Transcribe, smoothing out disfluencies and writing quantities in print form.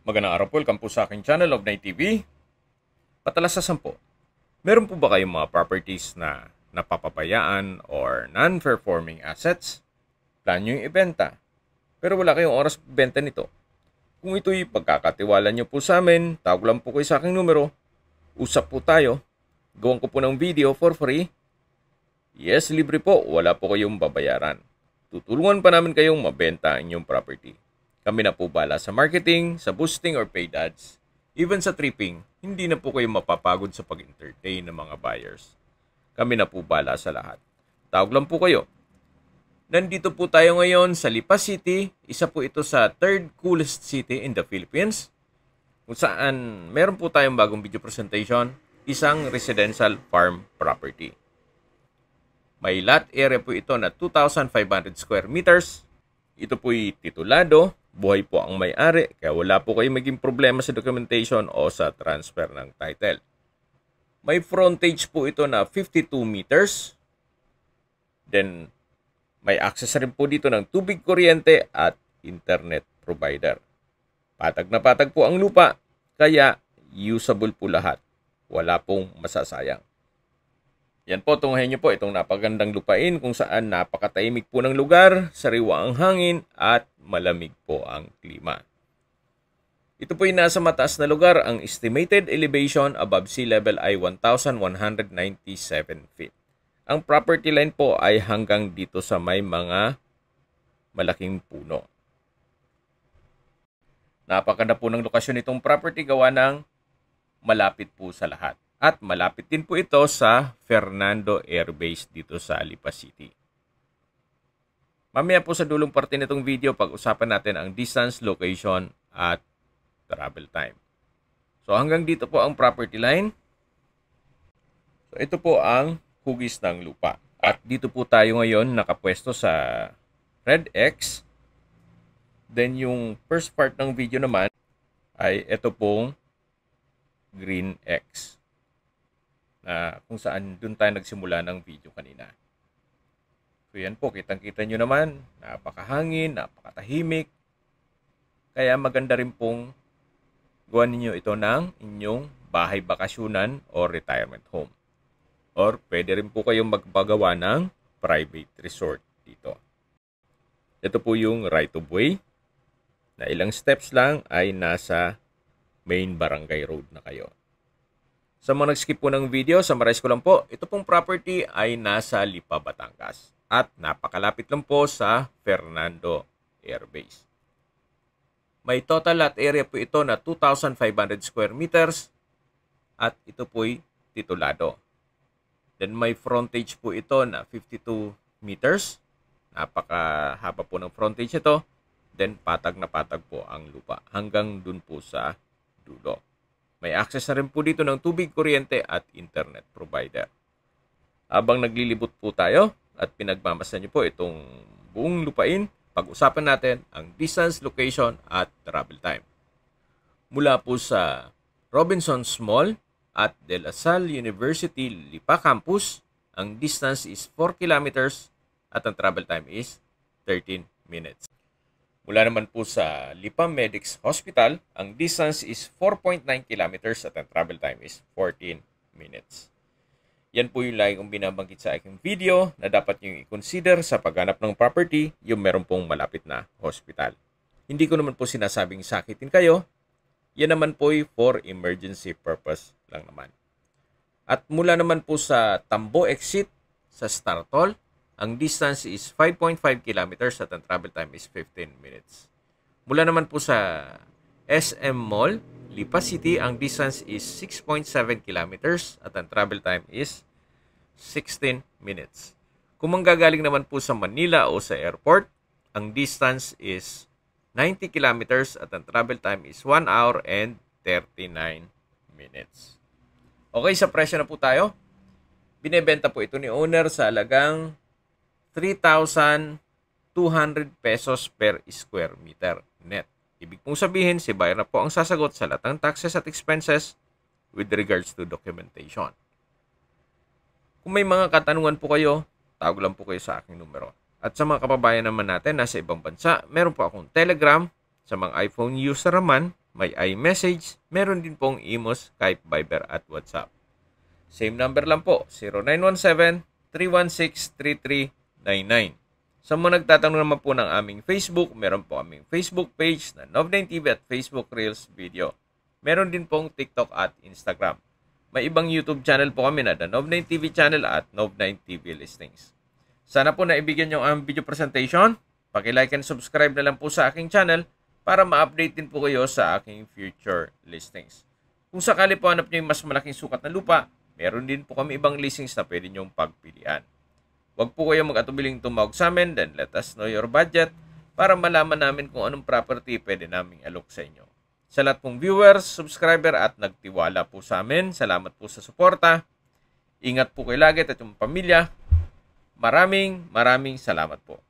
Magandang araw po, welcome po sa aking channel of Night TV. Patalasasan po, meron po ba kayong mga properties na napapabayaan or non-performing assets? Plan nyo yung ibenta, pero wala kayong oras benta nito. Kung ito'y pagkakatiwala nyo po sa amin, tawag lang po kayo sa aking numero. Usap po tayo. Gawin ko po ng video for free. Yes, libre po, wala po kayong babayaran. Tutulungan pa namin kayong mabenta ang inyong property. Kami na po bala sa marketing, sa boosting or paid ads. Even sa tripping, hindi na po kayo mapapagod sa pag-entertain ng mga buyers. Kami na po bala sa lahat. Tawag lang po kayo. Nandito po tayo ngayon sa Lipa City. Isa po ito sa third coolest city in the Philippines. Kung saan meron po tayong bagong video presentation, isang residential farm property. May lot area po ito na 2,500 square meters. Ito po'y titulado. Buhay po ang may-ari, kaya wala po kayong maging problema sa documentation o sa transfer ng title. May frontage po ito na 52 meters. Then, may access rin po dito ng tubig, kuryente at internet provider. Patag na patag po ang lupa, kaya usable po lahat. Wala pong masasayang. Yan po, tunghayin nyo po itong napagandang lupain kung saan napakatahimik po ng lugar, sariwa ang hangin at malamig po ang klima. Ito po ay nasa mataas na lugar. Ang estimated elevation above sea level ay 1,197 feet. Ang property line po ay hanggang dito sa may mga malaking puno. Napakaganda po ng lokasyon itong property gawa ng malapit po sa lahat. At malapit din po ito sa Fernando Air Base dito sa Lipa City. Mamaya po sa dulong parte nitong video, pag-usapan natin ang distance, location, at travel time. So hanggang dito po ang property line. So ito po ang hugis ng lupa. At dito po tayo ngayon nakapwesto sa Red X. Then yung first part ng video naman ay ito pong Green X. Na kung saan dun tayo nagsimula ng video kanina. So yan po, kitang-kita nyo naman, napakahangin, napakatahimik. Kaya maganda rin pong gawan ninyo ito ng inyong bahay bakasyunan o retirement home. Or pwede rin po kayong magpagawa ng private resort dito. Ito po yung right of way na ilang steps lang ay nasa main barangay road na kayo. Sa mga nag-skip po ng video, summarize ko lang po, ito pong property ay nasa Lipa, Batangas. At napakalapit lang po sa Fernando Air Base. May total lot area po ito na 2,500 square meters. At ito po'y titulado. Then may frontage po ito na 52 meters. Napakahaba po ng frontage ito. Then patag na patag po ang lupa hanggang dun po sa dulo. May access na rin po dito ng tubig, kuryente at internet provider. Habang naglilibot po tayo at pinagmamasan nyo po itong buong lupain, pag-usapan natin ang distance, location at travel time. Mula po sa Robinsons Mall at De La Salle University Lipa Campus, ang distance is 4 kilometers at ang travel time is 13 minutes. Mula naman po sa Lipa Medics Hospital, ang distance is 4.9 kilometers at ang travel time is 14 minutes. Yan po yung lagi kong binabanggit sa aking video na dapat nyo i-consider sa paghanap ng property yung meron pong malapit na hospital. Hindi ko naman po sinasabing sakitin kayo. Yan naman po for emergency purpose lang naman. At mula naman po sa Tambo Exit sa Startol, ang distance is 5.5 kilometers at ang travel time is 15 minutes. Mula naman po sa SM Mall, Lipa City, ang distance is 6.7 kilometers at ang travel time is 16 minutes. Kung manggagaling naman po sa Manila o sa airport, ang distance is 90 kilometers at ang travel time is 1 hour and 39 minutes. Okay, sa presyo na po tayo. Binebenta po ito ni owner sa halagang 3,200 pesos per square meter net. Ibig pong sabihin, si buyer na po ang sasagot sa lahat ng taxes at expenses with regards to documentation. Kung may mga katanungan po kayo, tawag lang po kayo sa aking numero. At sa mga kababayan naman natin nasa ibang bansa, meron po akong Telegram. Sa mga iPhone user naman, may iMessage, meron din pong imo, Skype, Viber at WhatsApp. Same number lang po, 0917-316-3399. Sa mga nagtatanong naman po ng aming Facebook, meron po aming Facebook page na Nov9TV at Facebook Reels Video. Meron din pong TikTok at Instagram. May ibang YouTube channel po kami na The Nov9TV channel at Nov9TV Listings. Sana po naibigyan nyo ang video presentation. Paki-like and subscribe na lang po sa aking channel para ma-update din po kayo sa aking future listings. Kung sakali po hanap nyo yung mas malaking sukat na lupa, meron din po kami ibang listings na pwede nyong pagpilian. Huwag po kayong mag-atubiling tumawag sa amin, then let us know your budget para malaman namin kung anong property pwede naming alok sa inyo. Sa lahat pong viewers, subscriber at nagtiwala po sa amin, salamat po sa suporta. Ingat po kayo lagi at yung pamilya. Maraming salamat po.